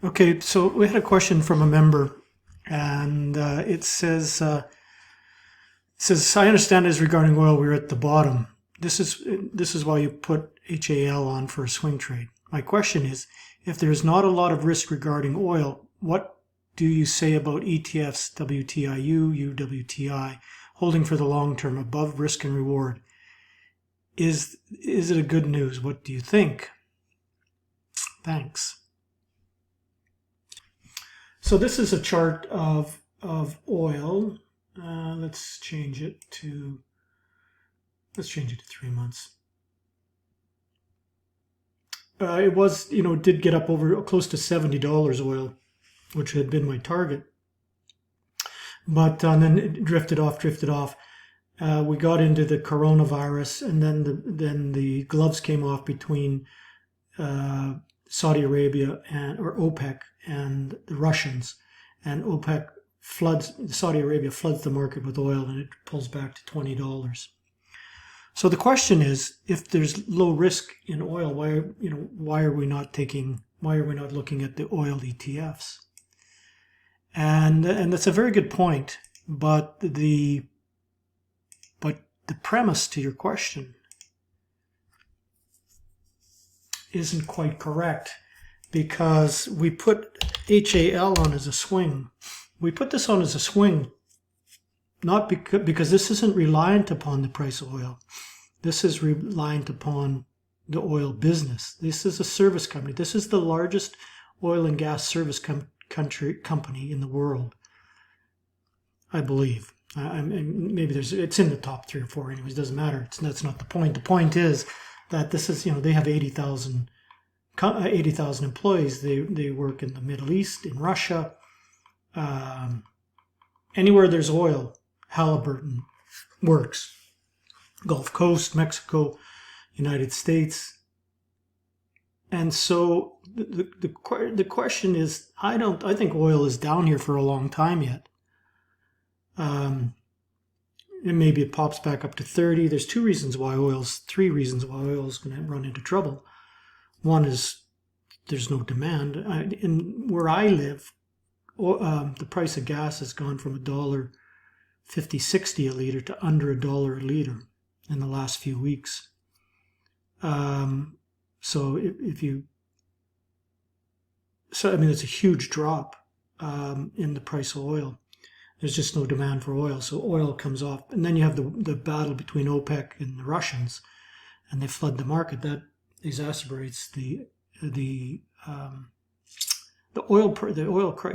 Okay, so we had a question from a member, and it says, I understand as regarding oil, we're at the bottom. This is why you put HAL on for a swing trade. My question is, if there is not a lot of risk regarding oil, what do you say about ETFs, WTIU, UWTI, holding for the long term above risk and reward? Is it a good news? What do you think? Thanks. So this is a chart of oil. Let's change it to 3 months. It was, did get up over close to $70 oil, which had been my target, but then it drifted off. We got into the coronavirus, and then the gloves came off between Saudi Arabia or OPEC and the Russians, and Saudi Arabia floods the market with oil, and it pulls back to $20. So the question is, if there's low risk in oil, why are we not looking at the oil ETFs? And that's a very good point, but the premise to your question isn't quite correct, because we put HAL on as a swing. We put this on as a swing not because this isn't reliant upon the price of oil. This is reliant upon the oil business. This is a service company. This is the largest oil and gas service company in the world, I believe. Maybe it's in the top 3 or 4. Anyways, doesn't matter. That's not the point. The point is that this is, they have 80,000 employees. They work in the Middle East, in Russia, anywhere there's oil. Halliburton works. Gulf Coast, Mexico, United States. And so the question is, I think oil is down here for a long time yet. And maybe it pops back up to 30. There's three reasons why oil is going to run into trouble. One is there's no demand. Where I live, the price of gas has gone from $1.50, 60 a liter to under $1 a liter in the last few weeks. So it's a huge drop in the price of oil. There's just no demand for oil, so oil comes off, and then you have the battle between OPEC and the Russians, and they flood the market. That exacerbates the oil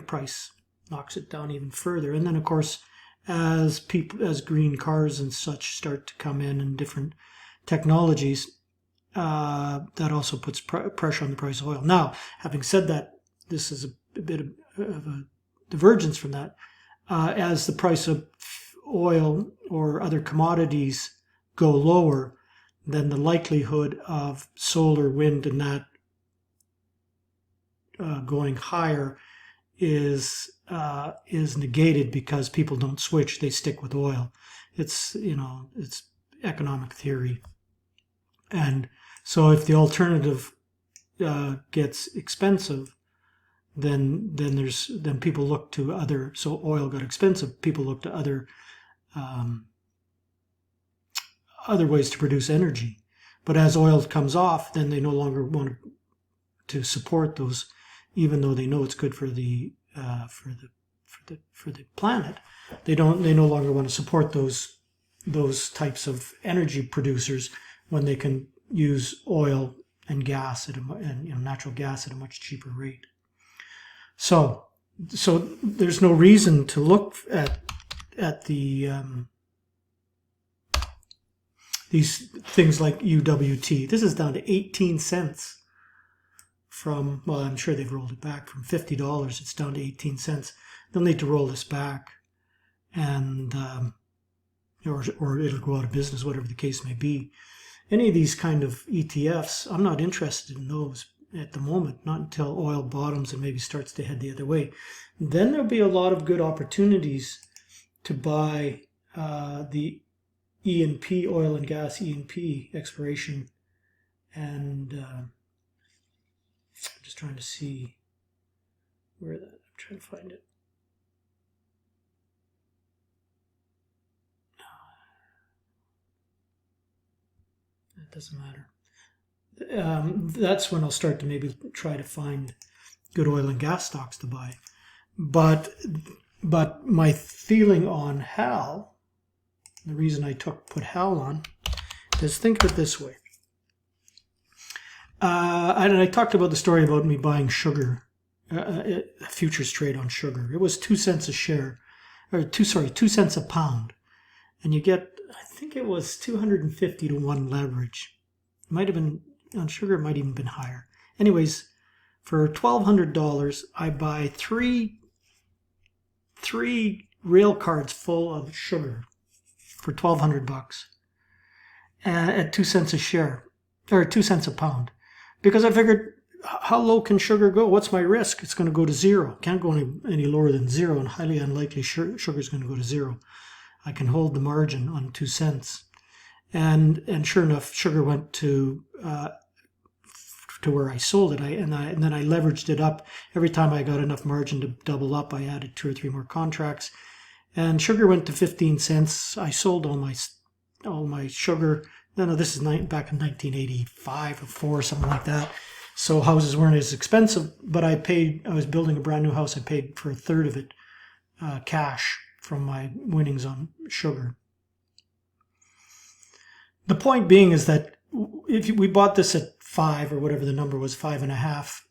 price, knocks it down even further. And then, of course, as green cars and such start to come in and different technologies, that also puts pressure on the price of oil. Now, having said that, this is a bit of a divergence from that. As the price of oil or other commodities go lower, then the likelihood of solar, wind, and that going higher is negated, because people don't switch; they stick with oil. It's economic theory, and so if the alternative gets expensive, then people look to other. So oil got expensive. People look to other ways to produce energy. But as oil comes off, then they no longer want to support those, even though they know it's good for the planet. They no longer want to support those types of energy producers when they can use oil and gas and natural gas at a much cheaper rate. So there's no reason to look at these things like UWT. This is down to 18 cents from, well, I'm sure they've rolled it back from $50. It's down to 18 cents. They'll need to roll this back, and or it'll go out of business, whatever the case may be. Any of these kind of ETFs, I'm not interested in those at the moment, not until oil bottoms and maybe starts to head the other way. Then there'll be a lot of good opportunities to buy the E&P, oil and gas E&P exploration. And I'm just trying to see I'm trying to find it. It doesn't matter. That's when I'll start to maybe try to find good oil and gas stocks to buy. But my feeling on HAL, the reason I put HAL on, is think of it this way. And I talked about the story about me buying sugar, a futures trade on sugar. It was 2 cents a share, or 2 cents a pound, and you get, I think it was 250 to 1 leverage. It might have been on sugar. It might even been higher. Anyways, for $1,200, I buy three rail cards full of sugar for $1,200 at 2 cents a share, or 2 cents a pound. Because I figured, how low can sugar go? What's my risk? It's going to go to zero. Can't go any lower than zero, and highly unlikely sugar is going to go to zero. I can hold the margin on 2 cents. And sure enough, sugar went to where I sold it. And then I leveraged it up. Every time I got enough margin to double up, I added 2 or 3 more contracts. And sugar went to 15 cents. I sold all my sugar. No, this is back in 1985 or 4, something like that. So houses weren't as expensive, but I was building a brand new house. I paid for a third of it cash from my winnings on sugar. The point being is that if we bought this at 5 or whatever the number was, 5.5,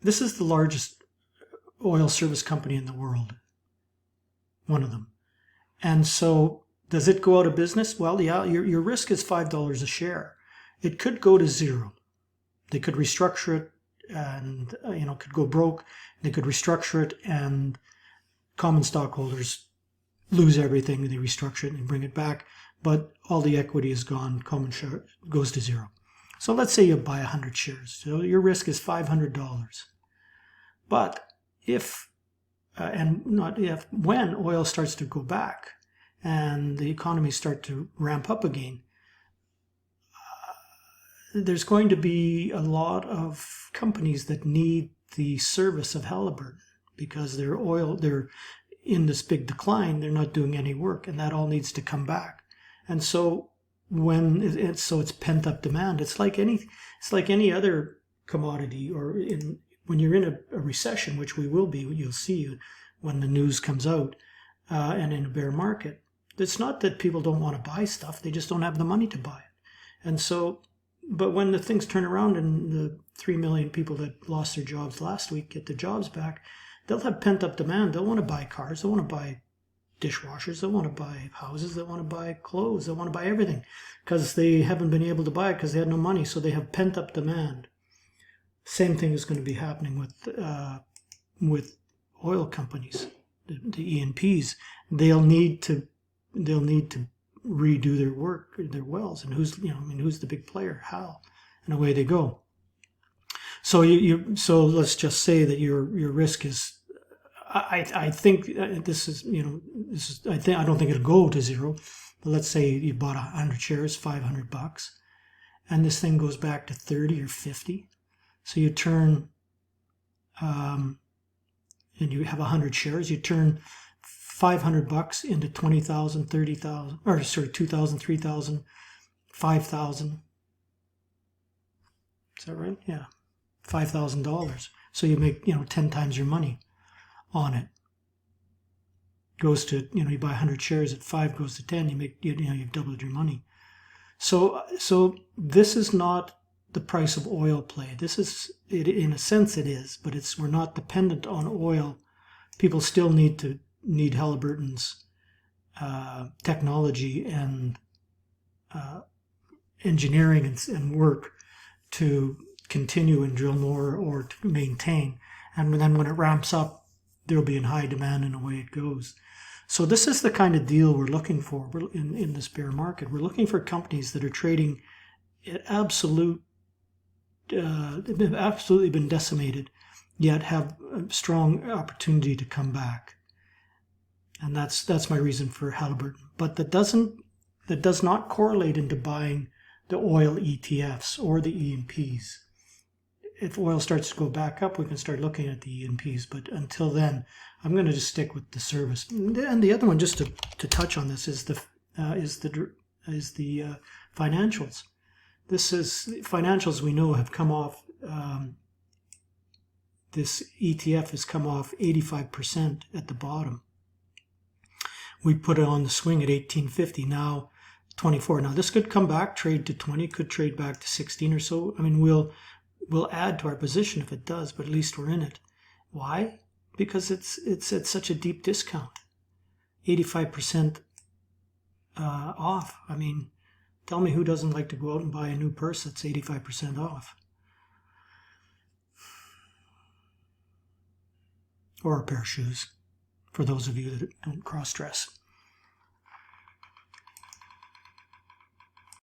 this is the largest oil service company in the world. One of them. And so does it go out of business? Well, yeah, your risk is $5 a share. It could go to zero. They could restructure it and, could go broke. They could restructure it and common stockholders lose everything. They restructure it and bring it back. But all the equity is gone. Common share goes to zero. So let's say you buy 100 shares. So your risk is $500. But when oil starts to go back and the economy start to ramp up again, there's going to be a lot of companies that need the service of Halliburton because they're in this big decline. They're not doing any work, and that all needs to come back. And so it's pent up demand. It's like any other commodity, or when you're in a recession, which we will be, you'll see when the news comes out, and in a bear market. It's not that people don't want to buy stuff; they just don't have the money to buy it. And so, but when the things turn around and the 3 million people that lost their jobs last week get their jobs back, they'll have pent up demand. They'll want to buy cars. They'll want to buy dishwashers. They want to buy houses. They want to buy clothes. They want to buy everything because they haven't been able to buy it because they had no money. So they have pent up demand. Same thing is going to be happening with oil companies, the E&Ps. They'll need to redo their work, their wells, and who's the big player? HAL, and away they go. So so let's just say that your risk is. I think this is I don't think it'll go to zero, but let's say you bought 100 shares, $500, and this thing goes back to 30 or 50. So you turn, and you have 100 shares. You turn $500 into 20,000, 30,000, or sorry, 2,000, 3,000, 5,000. Is that right? Yeah, $5,000. So you make 10 times your money on it. Goes to you buy 100 shares at 5, goes to 10. You make you've doubled your money. So this is not the price of oil play. This is it in a sense it is, but we're not dependent on oil. People still need Halliburton's technology and engineering and work to continue and drill more or to maintain. And then when it ramps up, they'll be in high demand and away it goes. So this is the kind of deal we're looking for in this bear market. We're looking for companies that are trading at they've absolutely been decimated, yet have a strong opportunity to come back. And that's my reason for Halliburton. But that does not correlate into buying the oil ETFs or the E&Ps. if oil starts to go back up, we can start looking at the E&Ps. But until then, I'm going to just stick with the service. And the other one, just to touch on this, is the financials. This is financials we know have come off. This ETF has come off 85% at the bottom. We put it on the swing at 1850, now 24. Now this could come back, trade to 20, could trade back to 16 or so. I mean, we'll add to our position if it does, but at least we're in it. Why? Because it's at such a deep discount, 85% off. I mean, tell me who doesn't like to go out and buy a new purse that's 85% off, or a pair of shoes, for those of you that don't cross-dress.